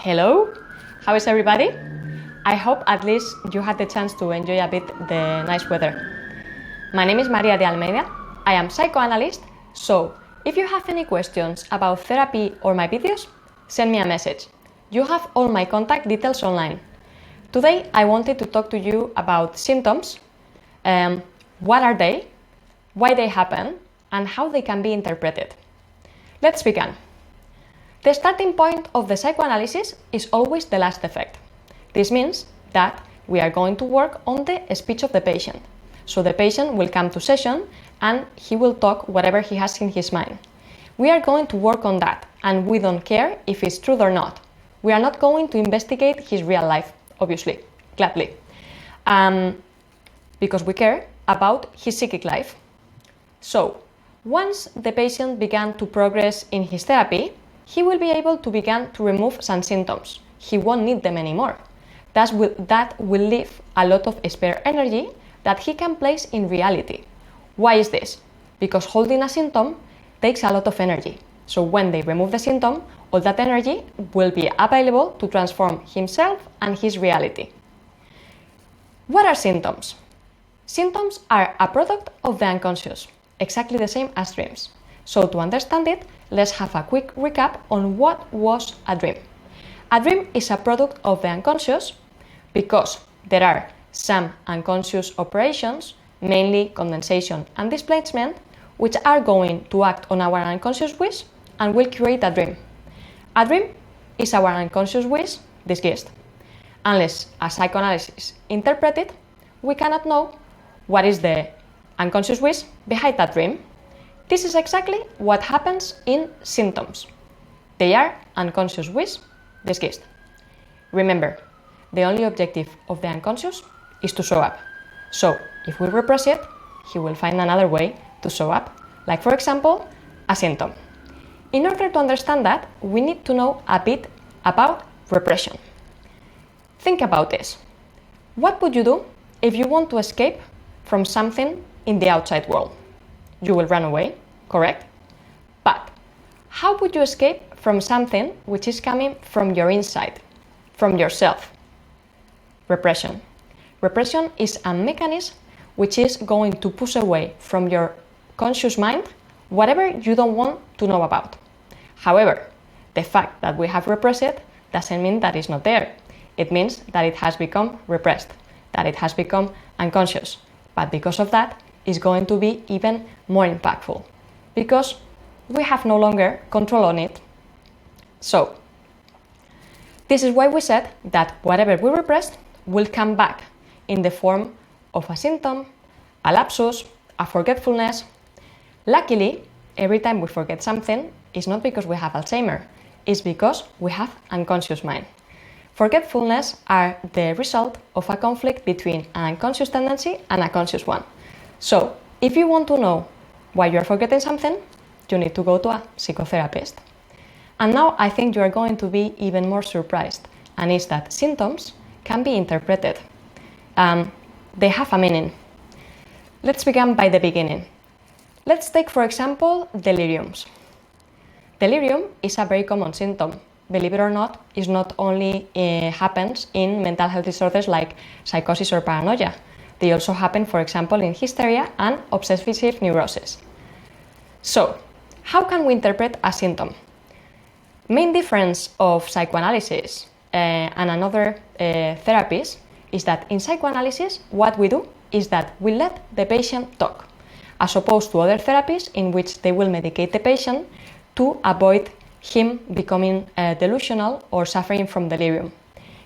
Hello, how is everybody? I hope at least you had the chance to enjoy a bit the nice weather. My name is Maria de Almeida. I am psychoanalyst, so if you have any questions about therapy or my videos, send me a message. You have all my contact details online. Today I wanted to talk to you about symptoms, what are they, why they happen, and how they can be interpreted. Let's begin. The starting point of the psychoanalysis is always the last effect. This means that we are going to work on the speech of the patient. So the patient will come to session and he will talk whatever he has in his mind. We are going to work on that, and we don't care if it's true or not. We are not going to investigate his real life, obviously, gladly, because we care about his psychic life. So, once the patient began to progress in his therapy, he will be able to begin to remove some symptoms. He won't need them anymore. That will leave a lot of spare energy that he can place in reality. Why is this? Because holding a symptom takes a lot of energy. So when they remove the symptom, all that energy will be available to transform himself and his reality. What are symptoms? Symptoms are a product of the unconscious, exactly the same as dreams. So to understand it, let's have a quick recap on what was a dream. A dream is a product of the unconscious because there are some unconscious operations, mainly condensation and displacement, which are going to act on our unconscious wish and will create a dream. A dream is our unconscious wish disguised. Unless a psychoanalysis interprets it, we cannot know what is the unconscious wish behind that dream. This is exactly what happens in symptoms. They are unconscious wish disguised. Remember, the only objective of the unconscious is to show up. So, if we repress it, he will find another way to show up, like for example, a symptom. In order to understand that, we need to know a bit about repression. Think about this. What would you do if you want to escape from something in the outside world? You will run away, correct? But how would you escape from something which is coming from your inside, from yourself? Repression. Repression is a mechanism which is going to push away from your conscious mind whatever you don't want to know about. However, the fact that we have repressed it doesn't mean that it's not there. It means that it has become repressed, that it has become unconscious. But because of that, it's going to be even more impactful because we have no longer control on it. So, this is why we said that whatever we repressed will come back in the form of a symptom, a lapsus, a forgetfulness. Luckily, every time we forget something, it's not because we have Alzheimer, it's because we have unconscious mind. Forgetfulness are the result of a conflict between an unconscious tendency and a conscious one. So, if you want to know why you are forgetting something, you need to go to a psychotherapist. And now I think you are going to be even more surprised, and is that symptoms can be interpreted. They have a meaning. Let's begin by the beginning. Let's take, for example, deliriums. Delirium is a very common symptom. Believe it or not, it not only happens in mental health disorders like psychosis or paranoia. They also happen, for example, in hysteria and obsessive neurosis. So, how can we interpret a symptom? Main difference of psychoanalysis and another therapies is that in psychoanalysis, what we do is that we let the patient talk, as opposed to other therapies in which they will medicate the patient to avoid him becoming delusional or suffering from delirium.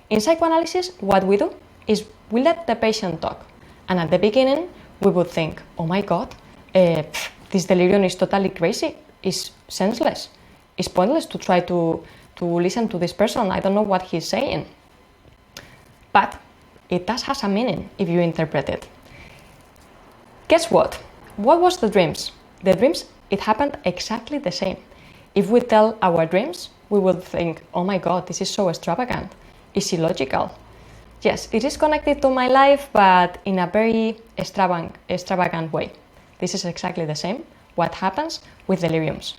In psychoanalysis, what we do is we let the patient talk. And at the beginning, we would think, oh my God, this delirium is totally crazy, it's senseless, it's pointless to try to listen to this person, I don't know what he's saying. But it does have a meaning if you interpret it. Guess what? What was the dreams? The dreams, it happened exactly the same. If we tell our dreams, we will think, oh my God, this is so extravagant, it's illogical. Yes, it is connected to my life, but in a very extravagant way. This is exactly the same, what happens with deliriums.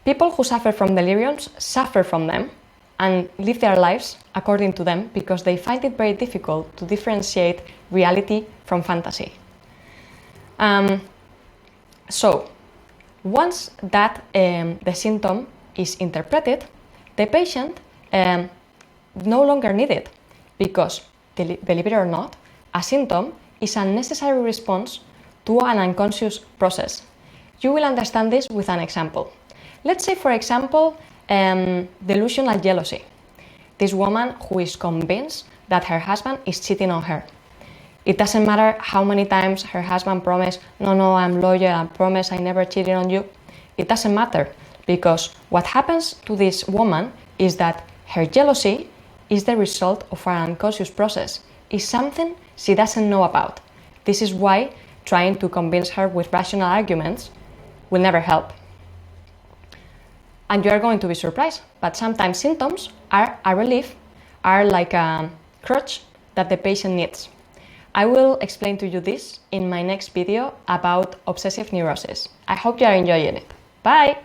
People who suffer from deliriums suffer from them, and live their lives according to them because they find it very difficult to differentiate reality from fantasy. So, once that the symptom is interpreted, the patient no longer needs it because, believe it or not, a symptom is a necessary response to an unconscious process. You will understand this with an example. Let's say, for example, delusional jealousy. This woman who is convinced that her husband is cheating on her. It doesn't matter how many times her husband promised, no, I'm loyal, I promise I never cheated on you. It doesn't matter because what happens to this woman is that her jealousy is the result of an unconscious process. It's something she doesn't know about. This is why trying to convince her with rational arguments will never help. And you are going to be surprised, but sometimes symptoms are a relief, are like a crutch that the patient needs. I will explain to you this in my next video about obsessive neurosis. I hope you are enjoying it. Bye!